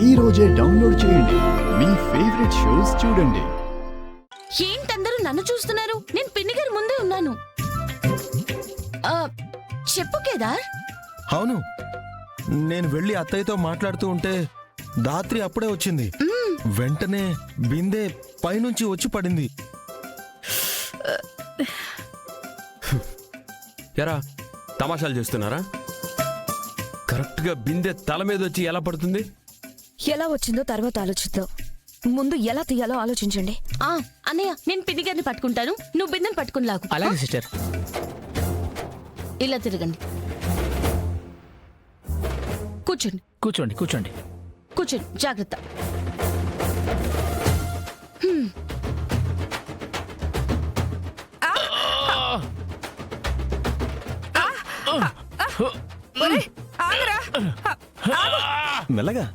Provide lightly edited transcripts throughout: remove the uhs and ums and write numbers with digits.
ఈ రోజే డౌన్లోడ్ చేయండి. మీ ఫేవరెట్ షోస్ చూడండి. ఏంటందరూ నన్ను చూస్తున్నారు? నేను పిన్ని గారి ముందే ఉన్నాను. చెప్పు కేదార్. అవును, నేను వెళ్ళి అత్తయ్యతో మాట్లాడుతూ ఉంటే దాత్రి అప్పుడే వచ్చింది. వెంటనే బిందె పైనుంచి వచ్చి పడింది. ఎరా తమాషాలు చేస్తున్నారా? కరెక్ట్ గా బిందె తల మీద వచ్చి ఎలా పడుతుంది? ఎలా వచ్చిందో తర్వాత ఆలోచిద్దాం. ముందు ఎలా తీయాలో ఆలోచించండి. అన్నయ్య, నేను పిన్ని గారిని పట్టుకుంటాను, నువ్వు బిందెని పట్టుకుని లాగు. అలాగే సిస్టర్. ఇలా తిరగండి. కూర్చోండి కూర్చోండి కూర్చోండి కూర్చోండి, జాగ్రత్త. మెల్లగా.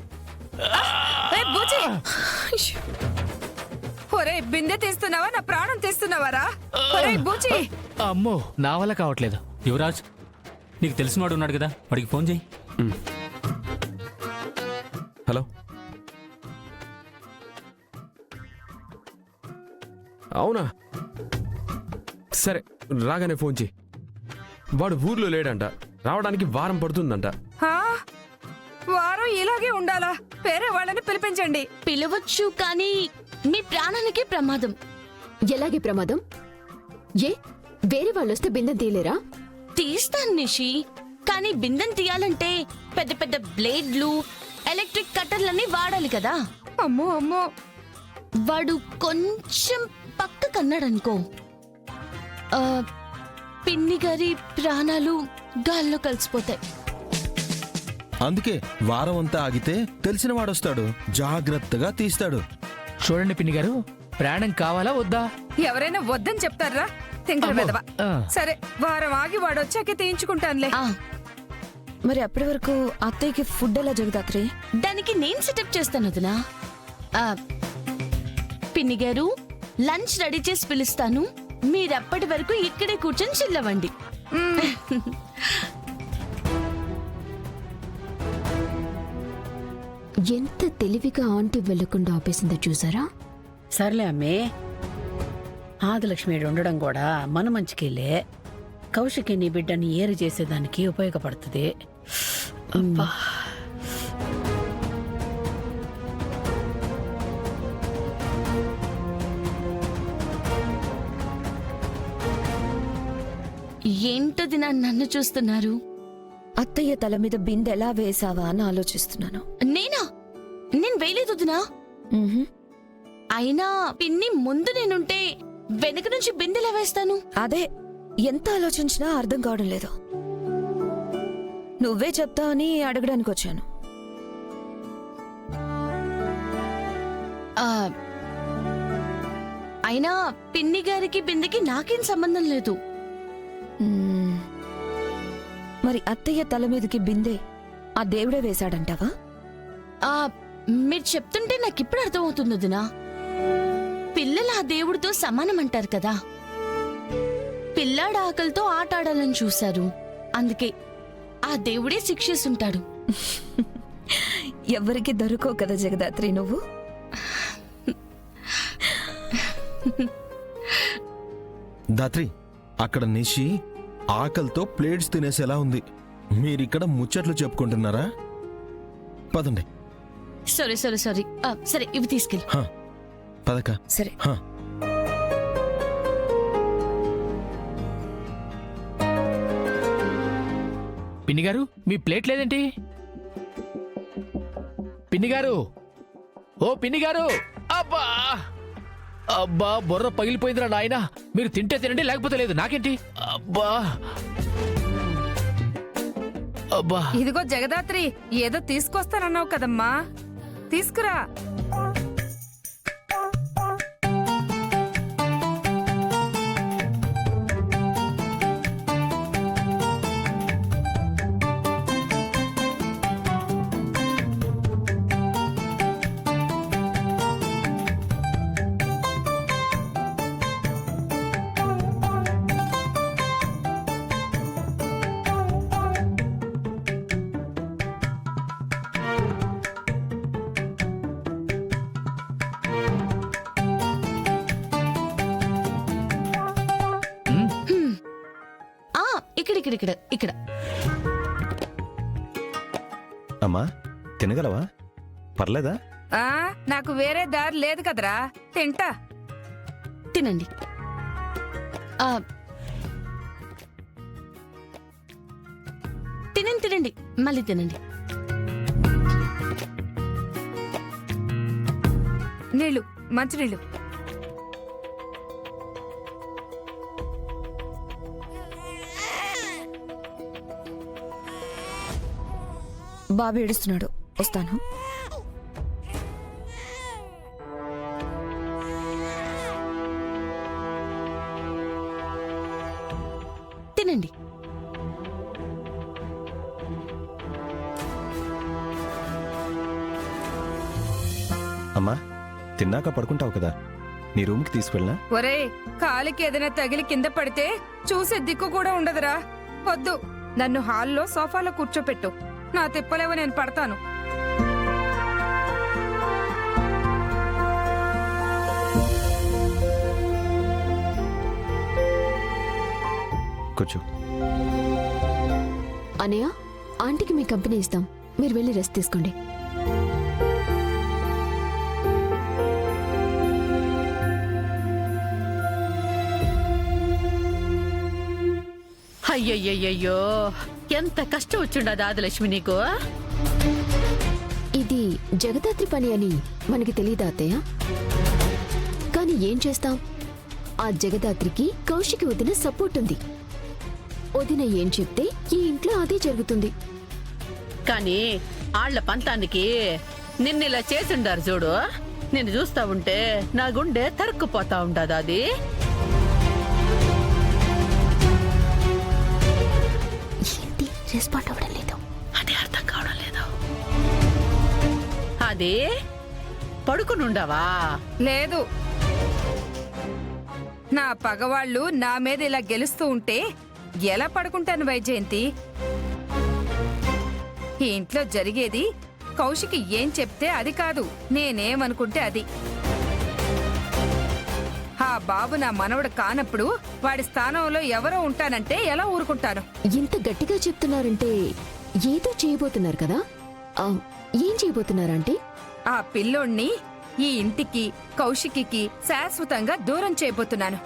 ఒరే బిందె తీస్తున్నావా, నా ప్రాణం తీస్తున్నావారా? ఒరే బూచి. అమ్మో, నా వల్ల కావట్లేదు. యువరాజ్, నీకు తెలిసినవాడు ఉన్నాడు కదా, వాడికి ఫోన్ చేయి. హలో. అవునా, సరే రాగానే ఫోన్ చేయి. వాడు ఊర్లో లేడంట, రావడానికి వారం పడుతుందంట. వారం ఇలాగే ఉండాలా? వేరే వాళ్ళని పిలిపించండి. పిలవచ్చు, కానీ మీ ప్రాణానికి ప్రమాదం. ఎలాగే ప్రమాదం? ఏ వేరే వాళ్ళు వస్తే బిందె తీయలేరా? తీస్తాను నిషి, కానీ బిందెని తీయాలంటే పెద్ద పెద్ద బ్లేడ్లు, ఎలక్ట్రిక్ కట్టర్లన్నీ వాడాలి కదా. అమ్మో అమ్మో. వాడు కొంచెం పక్కకన్నాడనుకో, పిన్ని గారి ప్రాణాలు గాల్లో కలిసిపోతాయి. అందుకే వారం అంతా ఆగితే తెలిసిన వాడొస్తాడు, జాగ్రత్తగా తీస్తాడు. చూడండి పిన్ని గారు, ప్రాణం కావాలా వద్దా? ఎవరైనా వద్దని చెప్తారా? తింగర వెధవ. సరే, వారం ఆగి వాడు వచ్చాకే తీయించుకుంటానులే. మరి అప్పటి వరకు అత్తయ్యకి ఫుడ్ ఎలా జగదాత్రి? దానికి నేను సెటప్ చేస్తాను వదినా. పిన్ని గారు, లంచ్ రెడీ చేసి పిలుస్తాను, మీరప్పటి వరకు ఇక్కడే కూర్చొని చిల్లవండి. ఎంత తెలివిగా ఆంటీ వెళ్లకుండా ఆపేసిందో చూసారా? సర్లే అమ్మే, ఆదిలక్ష్మి ఉండడం కూడా మన మంచికెళ్ళే. కౌశికి నీ బిడ్డని ఏరు చేసేదానికి ఉపయోగపడుతుంది. అబ్బా, ఏంటది నన్ను చూస్తున్నారు? అత్తయ్య తల మీద బిందె ఎలా వేసావా అని ఆలోచిస్తున్నాను. నేను వేయలేదు వదినా. అయినా పిన్ని ముందు నేనుంటే వెనక నుంచి బిందెలా వేస్తాను? అదే ఎంత ఆలోచించినా అర్థం కావడం లేదు. నువ్వే చెప్తా అని అడగడానికి వచ్చాను. అయినా పిన్ని గారికి బిందెకి నాకేం సంబంధం లేదు. మరి అత్తయ్య తల మీదకి బిందె ఆ దేవుడే వేశాడంటావా? మీరు చెప్తుంటే నాకిప్పుడు అర్థమవుతుంది వదినా. పిల్లలు ఆ దేవుడితో సమానం అంటారు కదా. పిల్లాడ ఆకలితో ఆటాడాలని చూశారు, అందుకే ఆ దేవుడే శిక్షిస్తుంటాడు. ఎవరికి దొరకవు కదా జగదాత్రి నువ్వు. దాత్రి, అక్కడ నిషి ఆకలితో ప్లేట్స్ తినేసేలా ఉంది. మీరిక్కడ ముచ్చట్లు చెప్పుకుంటున్నారా? పదండి. సరే సరే సరే సరే, ఇవి తీసుకెళ్ళి. పదక. సరే. పిన్ని గారు, మీ ప్లేట్ లేదేంటి? పిన్ని గారు, ఓ పిన్ని గారు. అబ్బా అబ్బా, బుర్ర పగిలిపోయిందిరా నాయనా. మీరు తింటే తినండి, లేకపోతే లేదు, నాకేంటి? అబ్బా అబ్బా. ఇదిగో జగదాత్రి, ఏదో తీసుకొస్తానన్నావు కదమ్మా, తీసుకురా. ఇక్కడ ఇక్కడ ఇక్కడ అమ్మా తినగలవా? పర్లేదా? ఆ నాకు వేరే దారి లేదు కదరా, తింటా. తినండి. ఆ, తినండి తినండి, మళ్ళీ తినండి. నీళ్ళు, మంచినీళ్ళు. బాబు ఏడుస్తున్నాడు, వస్తాను. తినండి. అమ్మా తిన్నాక పడుకుంటావు కదా, నీ రూమ్కి తీసుకెళ్ళినా? ఒరే, కాలికి ఏదైనా తగిలి కింద పడితే చూసే దిక్కు కూడా ఉండదురా. వద్దు, నన్ను హాల్లో సోఫాలో కూర్చోపెట్టు. నా తిప్పలేవో నేను పడతాను. కూర్చో. అనయ్య, ఆంటీకి మీ కంపెనీ ఇస్తాం, మీరు వెళ్ళి రెస్ట్ తీసుకోండి. అయ్యయ్యయ్యో, ఎంత కష్టం వచ్చిండదు ఆదిలక్ష్మి నీకు. ఇది జగదాత్రి పని అని మనకి తెలియదా అత్తయ్య? కానీ ఏం చేస్తాం, ఆ జగదాత్రికి కౌశికి వదిన సపోర్ట్ ఉంది. వదిన ఏం చెప్తే ఈ ఇంట్లో అదే జరుగుతుంది. కానీ ఆళ్ల పంతానికి నిన్నిలా చేసిండారు చూడు, నిన్ను చూస్తా ఉంటే నా గుండె తరుక్కుపోతా ఉండదు. అది ఏంటి రెస్పాండ్ అవ్వడం లేదు? అది అర్థం కావడం లేదు. అది పడుకునుండవా? లేదు, నా పగవాళ్ళు నా మీద ఇలా గెలుస్తూ ఉంటే ఎలా పడుకుంటాను వైజయంతి? ఈ ఇంట్లో జరిగేది కౌశికి ఏం చెప్తే అది కాదు, నేనేమనుకుంటే అది. ఆ బాబు నా మనవడు కానప్పుడు వాడి స్థానంలో ఎవరో ఉంటానంటే ఎలా ఊరుకుంటాను? ఇంత గట్టిగా చెప్తున్నారంటే ఏదో చేయబోతున్నారు కదా? ఆ, ఏం చేయబోతున్నారంటే? ఆ పిల్లోణ్ణి ఈ ఇంటికి కౌశికి శాశ్వతంగా దూరం చేయబోతున్నాను.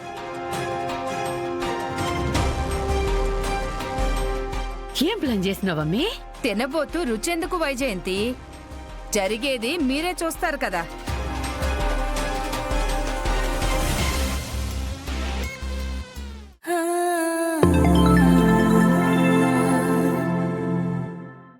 ఏం ప్లాన్ చేసినావమ్మీ? తినబోతూ రుచెందుకు వైజయంతి? జరిగేది మీరే చూస్తారు కదా.